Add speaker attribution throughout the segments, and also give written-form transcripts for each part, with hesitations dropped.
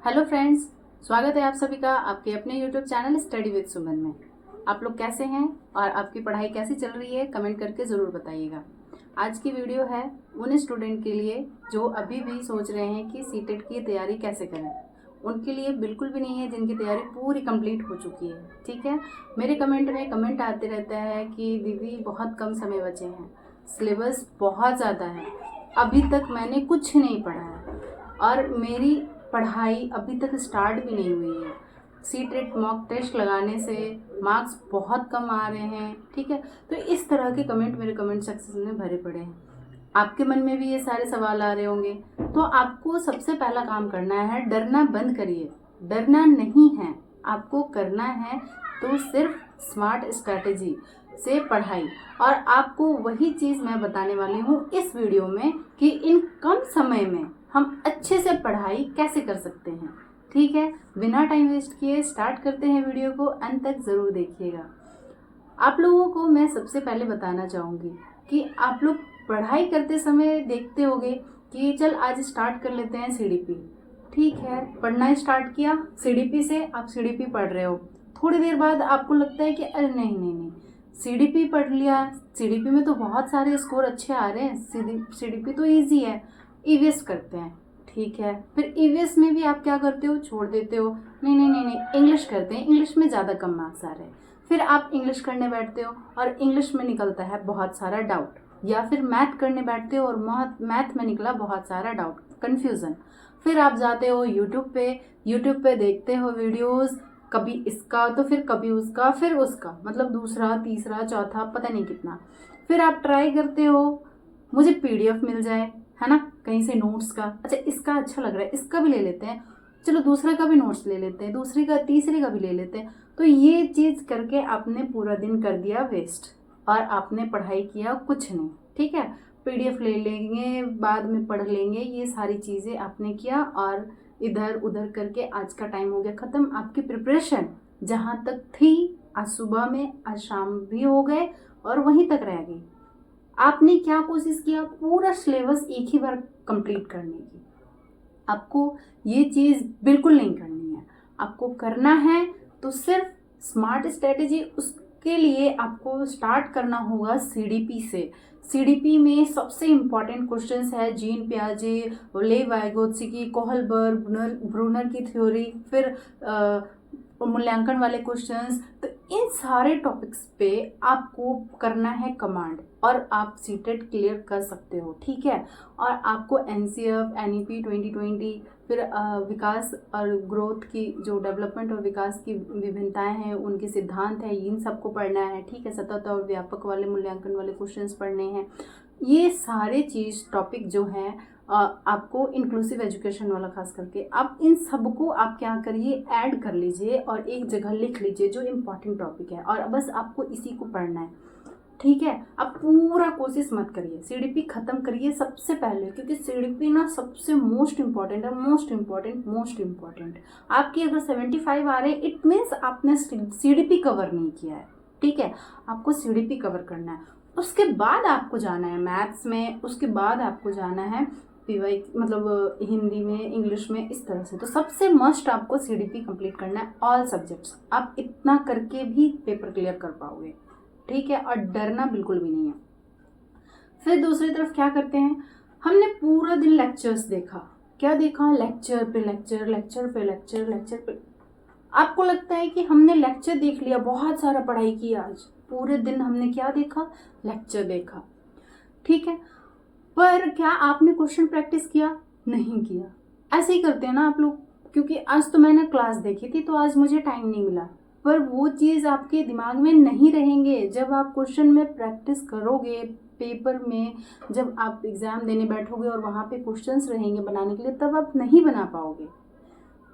Speaker 1: Hello friends, स्वागत है आप सभी का आपके अपने यूट्यूब चैनल स्टडी विद सुमन में। आप लोग कैसे हैं और आपकी पढ़ाई कैसी चल रही है, कमेंट करके ज़रूर बताइएगा। आज की वीडियो है उन स्टूडेंट के लिए जो अभी भी सोच रहे हैं कि सीटेट की तैयारी कैसे करें। उनके लिए बिल्कुल भी नहीं है जिनकी तैयारी पूरी कंप्लीट हो चुकी है। ठीक है, मेरे कमेंट में कमेंट आते रहता है कि दीदी बहुत कम समय बचे हैं, सिलेबस बहुत ज़्यादा है, अभी तक मैंने कुछ नहीं पढ़ा है और मेरी पढ़ाई अभी तक स्टार्ट भी नहीं हुई है। सीटेट मॉक टेस्ट लगाने से मार्क्स बहुत कम आ रहे हैं। ठीक है, तो इस तरह के कमेंट मेरे कमेंट सेक्शन में भरे पड़े हैं। आपके मन में भी ये सारे सवाल आ रहे होंगे, तो आपको सबसे पहला काम करना है, डरना बंद करिए। डरना नहीं है, आपको करना है तो सिर्फ स्मार्ट स्ट्रैटेजी से पढ़ाई। और आपको वही चीज़ मैं बताने वाली हूँ इस वीडियो में कि इन कम समय में हम अच्छे से पढ़ाई कैसे कर सकते हैं। ठीक है, बिना टाइम वेस्ट किए स्टार्ट करते हैं वीडियो को, अंत तक ज़रूर देखिएगा। आप लोगों को मैं सबसे पहले बताना चाहूँगी कि आप लोग पढ़ाई करते समय देखते होंगे कि चल आज स्टार्ट कर लेते हैं सीडीपी। ठीक है, पढ़ना स्टार्ट किया सीडीपी से, आप सीडीपी पढ़ रहे हो। थोड़ी देर बाद आपको लगता है कि अरे नहीं नहीं नहीं, सीडीपी पढ़ लिया, सीडीपी में तो बहुत सारे स्कोर अच्छे आ रहे हैं, सीडीपी तो ईजी है, ईवीएस करते हैं। ठीक है, फिर ईवीएस में भी आप क्या करते हो, छोड़ देते हो, नहीं नहीं नहीं नहीं इंग्लिश करते हैं, इंग्लिश में ज़्यादा कम मार्क्स आ रहे हैं। फिर आप इंग्लिश करने बैठते हो और इंग्लिश में निकलता है बहुत सारा डाउट, या फिर मैथ करने बैठते हो और मैथ में निकला बहुत सारा डाउट, कन्फ्यूज़न। फिर आप जाते हो यूट्यूब पे देखते हो वीडियोस, कभी इसका तो फिर कभी उसका, फिर उसका, मतलब दूसरा तीसरा चौथा पता नहीं कितना। फिर आप ट्राई करते हो मुझे पीडीएफ मिल जाए, है ना, कहीं से नोट्स का, अच्छा इसका अच्छा लग रहा है इसका भी ले लेते हैं, चलो दूसरे का भी नोट्स ले लेते हैं, दूसरे का तीसरे का भी ले लेते हैं। तो ये चीज़ करके आपने पूरा दिन कर दिया वेस्ट और आपने पढ़ाई किया कुछ नहीं। ठीक है, पीडीएफ ले लेंगे, बाद में पढ़ लेंगे, ये सारी चीज़ें आपने किया और इधर उधर करके आज का टाइम हो गया ख़त्म। आपकी प्रिपरेशन जहाँ तक थी आज सुबह में, आज शाम भी हो गए और वहीं तक रह गई। आपने क्या कोशिश किया, पूरा सिलेबस एक ही बार कंप्लीट करने की। आपको ये चीज़ बिल्कुल नहीं करनी है। आपको करना है तो सिर्फ स्मार्ट स्ट्रेटेजी, उसके लिए आपको स्टार्ट करना होगा सीडीपी से। सीडीपी में सबसे इम्पॉर्टेंट क्वेश्चंस है जीन पियाजे, लेव वाइगोत्स्की, कोहलबर्ग, ब्रूनर की थ्योरी, फिर मूल्यांकन वाले क्वेश्चंस। तो इन सारे टॉपिक्स पे आपको करना है कमांड और आप सीटेट क्लियर कर सकते हो। ठीक है, और आपको एनसीएफ, एनईपी 2020, फिर विकास और ग्रोथ की जो डेवलपमेंट और विकास की विभिन्नताएं हैं, उनके सिद्धांत हैं, इन सबको पढ़ना है। ठीक है, सतत और व्यापक वाले मूल्यांकन वाले क्वेश्चंस पढ़ने हैं। ये सारे चीज़ टॉपिक जो हैं आपको इंक्लूसिव एजुकेशन वाला खास करके, आप इन सबको आप क्या करिए, ऐड कर लीजिए और एक जगह लिख लीजिए जो इम्पॉर्टेंट टॉपिक है, और बस आपको इसी को पढ़ना है। ठीक है, आप पूरा कोशिश मत करिए, सीडीपी खत्म करिए सबसे पहले, क्योंकि सीडीपी ना सबसे मोस्ट इम्पॉर्टेंट है, मोस्ट इम्पॉर्टेंट। आपकी अगर 75 आ रहे हैं, इट मीन्स आपने सीडीपी कवर नहीं किया है। ठीक है, आपको सीडीपी कवर करना है, उसके बाद आपको जाना है मैथ्स में, उसके बाद आपको जाना है पीवाई, मतलब हिंदी में, इंग्लिश में, इस तरह से। तो सबसे मस्ट आपको सीडीपी कंप्लीट करना है, ऑल सब्जेक्ट्स। आप इतना करके भी पेपर क्लियर कर पाओगे। ठीक है, और डरना बिल्कुल भी नहीं है। फिर दूसरी तरफ क्या करते हैं, हमने पूरा दिन लेक्चर्स देखा, क्या देखा, लेक्चर पे लेक्चर, लेक्चर पे लेक्चर, लेक्चर पे। आपको लगता है कि हमने लेक्चर देख लिया, बहुत सारा पढ़ाई की, आज पूरे दिन हमने क्या देखा, लेक्चर देखा। ठीक है, पर क्या आपने क्वेश्चन प्रैक्टिस किया, नहीं किया। ऐसे ही करते हैं ना आप लोग, क्योंकि आज तो मैंने क्लास देखी थी तो आज मुझे टाइम नहीं मिला, पर वो चीज़ आपके दिमाग में नहीं रहेंगे। जब आप क्वेश्चन में प्रैक्टिस करोगे, पेपर में जब आप एग्ज़ाम देने बैठोगे और वहाँ पे क्वेश्चंस रहेंगे बनाने के लिए, तब आप नहीं बना पाओगे।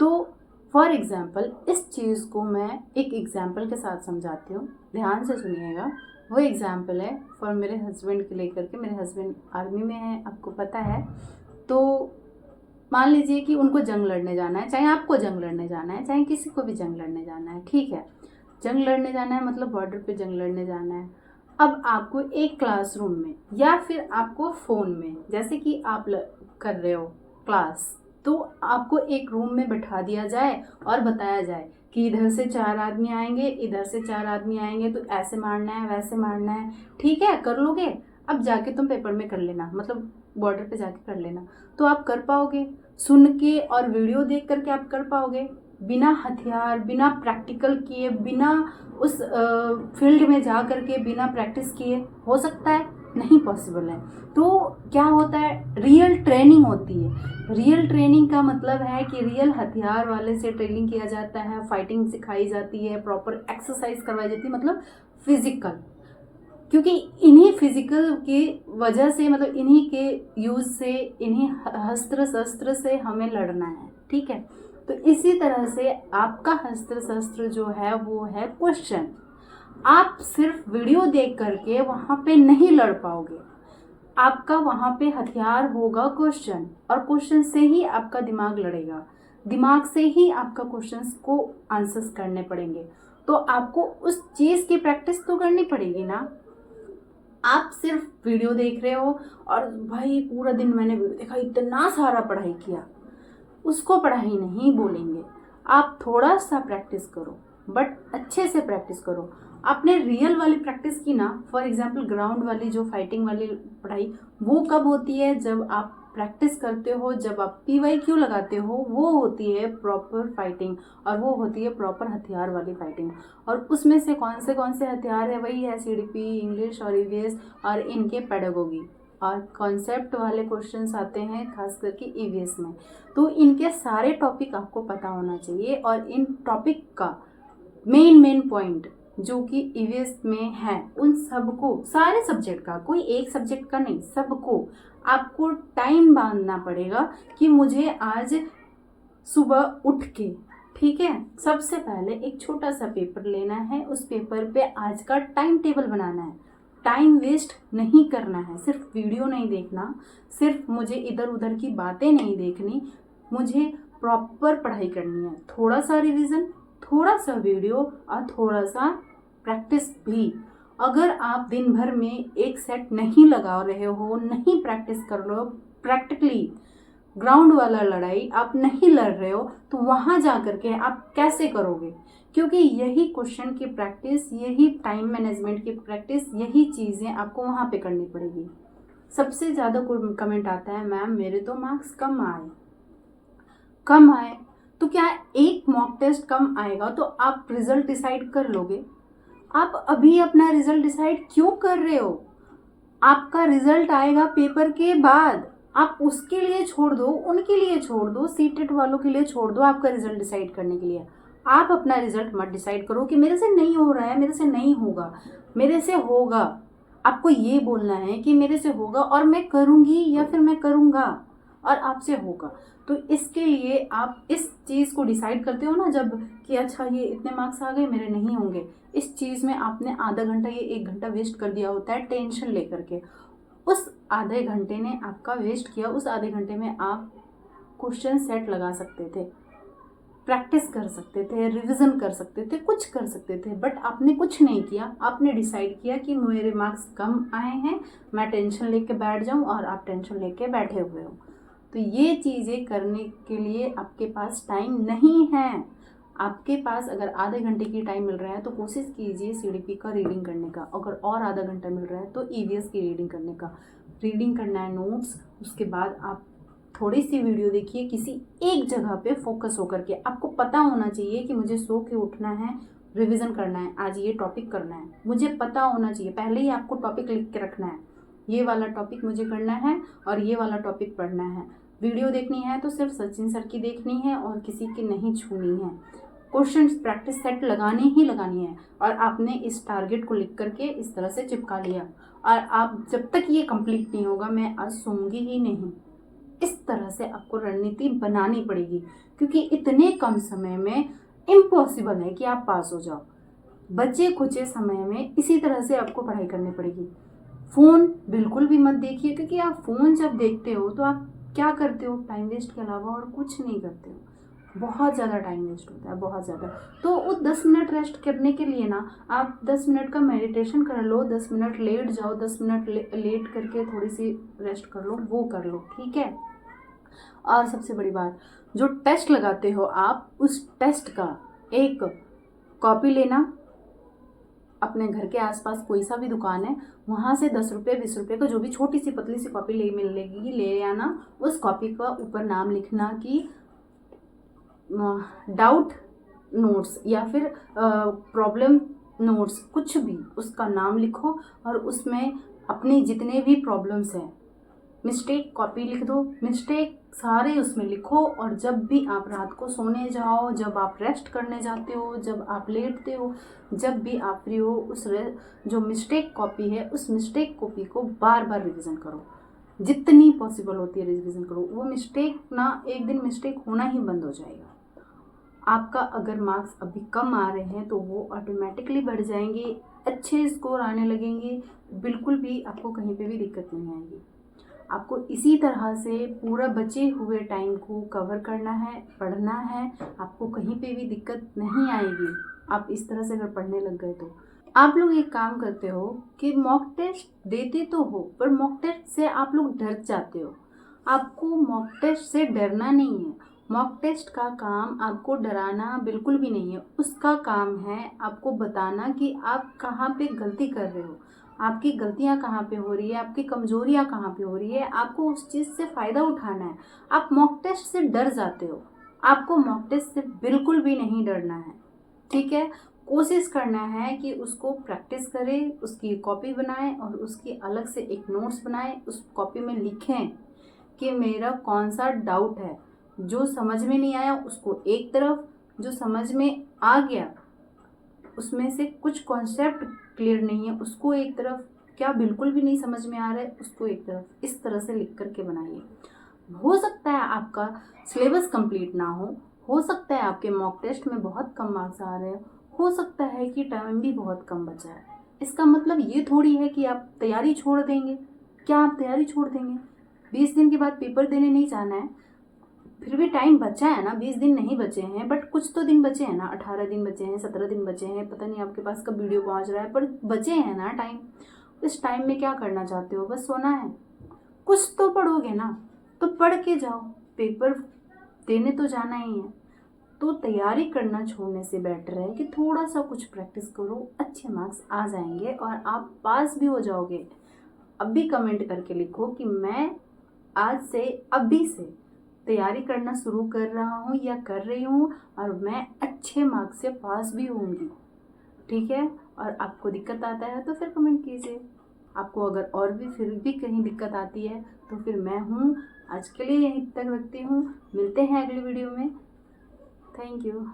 Speaker 1: तो फॉर एग्जाम्पल इस चीज़ को मैं एक एग्जाम्पल के साथ समझाती हूँ, ध्यान से सुनिएगा। वो एग्जाम्पल है फॉर मेरे हस्बैंड के लेकर के। मेरे हस्बैंड आर्मी में है, आपको पता है। तो मान लीजिए कि उनको जंग लड़ने जाना है, चाहे आपको जंग लड़ने जाना है, चाहे किसी को भी जंग लड़ने जाना है। ठीक है, जंग लड़ने जाना है मतलब बॉर्डर पे जंग लड़ने जाना है। अब आपको एक क्लासरूम में या फिर आपको फ़ोन में, जैसे कि आप कर रहे हो क्लास, तो आपको एक रूम में बैठा दिया जाए और बताया जाए कि इधर से 4 आदमी आएंगे, इधर से 4 आदमी आएंगे, तो ऐसे मारना है, वैसे मारना है, ठीक है कर लोगे, अब जाके तुम पेपर में कर लेना, मतलब बॉर्डर पे जाके कर लेना। तो आप कर पाओगे? सुन के और वीडियो देख करके आप कर पाओगे? बिना हथियार, बिना प्रैक्टिकल किए, बिना उस फील्ड में जा करके बिना प्रैक्टिस किए हो सकता है? नहीं पॉसिबल है। तो क्या होता है, रियल ट्रेनिंग होती है। रियल ट्रेनिंग का मतलब है कि रियल हथियार वाले से ट्रेनिंग किया जाता है, फाइटिंग सिखाई जाती है, प्रॉपर एक्सरसाइज करवाई जाती है, मतलब फिजिकल। क्योंकि इन्हीं फिजिकल की वजह से, मतलब इन्हीं के यूज से, इन्हीं अस्त्र शस्त्र से हमें लड़ना है, ठीक है। तो इसी तरह से आपका अस्त्र शस्त्र जो है वो है क्वेश्चन। आप सिर्फ वीडियो देख करके वहाँ पे नहीं लड़ पाओगे, आपका वहाँ पे हथियार होगा क्वेश्चन, और क्वेश्चन से ही आपका दिमाग लड़ेगा, दिमाग से ही आपका क्वेश्चंस को आंसर्स करने पड़ेंगे। तो आपको उस चीज़ की प्रैक्टिस तो करनी पड़ेगी ना। आप सिर्फ वीडियो देख रहे हो और भाई पूरा दिन मैंने वीडियो देखा, इतना सारा पढ़ाई किया, उसको पढ़ाई नहीं बोलेंगे। आप थोड़ा सा प्रैक्टिस करो, बट अच्छे से प्रैक्टिस करो। आपने रियल वाली प्रैक्टिस की ना, फॉर एग्जांपल ग्राउंड वाली जो फाइटिंग वाली पढ़ाई, वो कब होती है? जब आप प्रैक्टिस करते हो, जब आप PYQ लगाते हो, वो होती है प्रॉपर फाइटिंग, और वो होती है प्रॉपर हथियार वाली फाइटिंग। और उसमें से कौन से हथियार है? वही है CDP, इंग्लिश और EVS और इनके पेडागोगी, और कॉन्सेप्ट वाले क्वेश्चंस आते हैं खास करके EVS में। तो इनके सारे टॉपिक आपको पता होना चाहिए, और इन टॉपिक का मेन पॉइंट जो कि EVS में है, उन सबको, सारे सब्जेक्ट का, कोई एक सब्जेक्ट का नहीं, सबको आपको टाइम बांधना पड़ेगा कि मुझे आज सुबह उठ के, ठीक है, सबसे पहले एक छोटा सा पेपर लेना है, उस पेपर पे आज का टाइम टेबल बनाना है। टाइम वेस्ट नहीं करना है, सिर्फ वीडियो नहीं देखना, सिर्फ मुझे इधर उधर की बातें नहीं देखनी, मुझे प्रॉपर पढ़ाई करनी है। थोड़ा सा रिवीजन, थोड़ा सा वीडियो और थोड़ा सा प्रैक्टिस भी। अगर आप दिन भर में एक सेट नहीं लगा रहे हो, नहीं प्रैक्टिस कर रहे हो, प्रैक्टिकली ग्राउंड वाला लड़ाई आप नहीं लड़ रहे हो, तो वहाँ जा करके आप कैसे करोगे? क्योंकि यही क्वेश्चन की प्रैक्टिस, यही टाइम मैनेजमेंट की प्रैक्टिस, यही चीज़ें आपको वहाँ पे करनी पड़ेगी। सबसे ज़्यादा कोई कमेंट आता है, मैम मेरे तो मार्क्स कम आए। तो क्या एक मॉक टेस्ट कम आएगा तो आप रिजल्ट डिसाइड कर लोगे? आप अभी अपना रिजल्ट डिसाइड क्यों कर रहे हो? आपका रिजल्ट आएगा पेपर के बाद, आप उसके लिए छोड़ दो, उनके लिए छोड़ दो, सीटेट वालों के लिए छोड़ दो आपका रिजल्ट डिसाइड करने के लिए। आप अपना रिजल्ट मत डिसाइड करो कि मेरे से नहीं हो रहा है, मेरे से नहीं होगा, मेरे से होगा। आपको ये बोलना है कि मेरे से होगा और मैं करूँगी या फिर मैं करूँगा और आपसे होगा। तो इसके लिए आप इस चीज़ को डिसाइड करते हो ना जब, कि अच्छा ये इतने मार्क्स आ गए, मेरे नहीं होंगे, इस चीज़ में आपने आधा घंटा या 1 घंटा वेस्ट कर दिया होता है टेंशन लेकर के। उस आधे घंटे ने आपका वेस्ट किया, उस आधे घंटे में आप क्वेश्चन सेट लगा सकते थे, प्रैक्टिस कर सकते थे, रिवीजन कर सकते थे, कुछ कर सकते थे, बट आपने कुछ नहीं किया। आपने डिसाइड किया कि मेरे मार्क्स कम आए हैं, मैं टेंशन लेके बैठ जाऊं, और आप टेंशन लेके बैठे हुए हो। तो ये चीज़ें करने के लिए आपके पास टाइम नहीं है। आपके पास अगर आधे घंटे की टाइम मिल रहा है तो कोशिश कीजिए CDP का रीडिंग करने का, अगर और आधा घंटा मिल रहा है तो EVS की रीडिंग करने का। रीडिंग करना है नोट्स, उसके बाद आप थोड़ी सी वीडियो देखिए, किसी एक जगह पे फोकस होकर के। आपको पता होना चाहिए कि मुझे सो के उठना है, रिवीजन करना है, आज ये टॉपिक करना है, मुझे पता होना चाहिए। पहले ही आपको टॉपिक लिख के रखना है, ये वाला टॉपिक मुझे करना है और ये वाला टॉपिक पढ़ना है। वीडियो देखनी है तो सिर्फ सचिन सर की देखनी है और किसी की नहीं छूनी है। क्वेश्चन प्रैक्टिस सेट लगानी ही लगानी है, और आपने इस टारगेट को लिख करके इस तरह से चिपका लिया, और आप जब तक ये कंप्लीट नहीं होगा मैं आज सोऊंगी ही नहीं। इस तरह से आपको रणनीति बनानी पड़ेगी, क्योंकि इतने कम समय में इम्पॉसिबल है कि आप पास हो जाओ। बचे खुचे समय में इसी तरह से आपको पढ़ाई करनी पड़ेगी। फ़ोन बिल्कुल भी मत देखिए, क्योंकि आप फ़ोन जब देखते हो तो आप क्या करते हो? टाइम वेस्ट के अलावा और कुछ नहीं करते हो। बहुत ज़्यादा टाइम वेस्ट होता है, बहुत ज़्यादा। तो वो 10 मिनट रेस्ट करने के लिए ना आप 10 मिनट का मेडिटेशन कर लो, 10 मिनट लेट जाओ, 10 मिनट लेट करके थोड़ी सी रेस्ट कर लो, वो कर लो, ठीक है। और सबसे बड़ी बात, जो टेस्ट लगाते हो आप, उस टेस्ट का एक कॉपी लेना। अपने घर के आसपास कोई सा भी दुकान है, वहाँ से 10 रुपये 20 रुपये का जो भी छोटी सी पतली सी कॉपी मिलेगी, ले आना। उस कॉपी का ऊपर नाम लिखना कि डाउट नोट्स या फिर प्रॉब्लम नोट्स, कुछ भी उसका नाम लिखो और उसमें अपने जितने भी प्रॉब्लम्स हैं, मिस्टेक कॉपी लिख दो, मिस्टेक सारे उसमें लिखो। और जब भी आप रात को सोने जाओ, जब आप रेस्ट करने जाते हो, जब आप लेटते हो, जब भी आप फ्री हो, जो मिस्टेक कॉपी है उस मिस्टेक कॉपी को बार बार रिवीजन करो, जितनी पॉसिबल होती है रिवीजन करो। वो मिस्टेक ना, एक दिन मिस्टेक होना ही बंद हो जाएगा। आपका अगर मार्क्स अभी कम आ रहे हैं तो वो ऑटोमेटिकली बढ़ जाएंगे, अच्छे स्कोर आने लगेंगे, बिल्कुल भी आपको कहीं पे भी दिक्कत नहीं आएगी। आपको इसी तरह से पूरा बचे हुए टाइम को कवर करना है, पढ़ना है, आपको कहीं पे भी दिक्कत नहीं आएगी। आप इस तरह से अगर पढ़ने लग गए तो आप लोग एक काम करते हो कि मॉक टेस्ट देते तो हो, पर मॉक टेस्ट से आप लोग डर जाते हो। आपको मॉक टेस्ट से डरना नहीं है। मॉक टेस्ट का काम आपको डराना बिल्कुल भी नहीं है। उसका काम है आपको बताना कि आप कहाँ पे गलती कर रहे हो, आपकी गलतियाँ कहाँ पे हो रही है, आपकी कमजोरियाँ कहाँ पे हो रही है, आपको उस चीज़ से फ़ायदा उठाना है। आप मॉक टेस्ट से डर जाते हो, आपको मॉक टेस्ट से बिल्कुल भी नहीं डरना है। ठीक है, कोशिश करना है कि उसको प्रैक्टिस करें, उसकी कॉपी बनाएं और उसकी अलग से एक नोट्स बनाएं। उस कॉपी में लिखें कि मेरा कौन सा डाउट है, जो समझ में नहीं आया उसको एक तरफ, जो समझ में आ गया उसमें से कुछ कॉन्सेप्ट क्लियर नहीं है उसको एक तरफ, क्या बिल्कुल भी नहीं समझ में आ रहा है उसको एक तरफ। इस तरह से लिख करके बनाइए। हो सकता है आपका सिलेबस कंप्लीट ना हो सकता है आपके मॉक टेस्ट में बहुत कम मार्क्स आ रहे हैं, हो सकता है कि टाइम भी बहुत कम बचा है। इसका मतलब ये थोड़ी है कि आप तैयारी छोड़ देंगे। क्या आप तैयारी छोड़ देंगे? 20 दिन के बाद पेपर देने नहीं जाना है, फिर भी टाइम बचा है ना। 20 दिन नहीं बचे हैं, बट कुछ तो दिन बचे हैं ना। 18 दिन बचे हैं, 17 दिन बचे हैं, पता नहीं आपके पास कब वीडियो पहुंच रहा है, पर बचे हैं ना टाइम। इस टाइम में क्या करना चाहते हो? बस सोना है? कुछ तो पढ़ोगे ना, तो पढ़ के जाओ, पेपर देने तो जाना ही है। तो तैयारी करना छोड़ने से बेटर है कि थोड़ा सा कुछ प्रैक्टिस करो, अच्छे मार्क्स आ जाएंगे और आप पास भी हो जाओगे। अभी कमेंट करके लिखो कि मैं आज से, अभी से तैयारी करना शुरू कर रहा हूँ या कर रही हूँ और मैं अच्छे मार्क्स से पास भी होंगी। ठीक है, और आपको दिक्कत आता है तो फिर कमेंट कीजिए। आपको अगर और भी फिर भी कहीं दिक्कत आती है तो फिर मैं हूँ। आज के लिए यहीं तक रखती हूँ, मिलते हैं अगली वीडियो में। Thank you.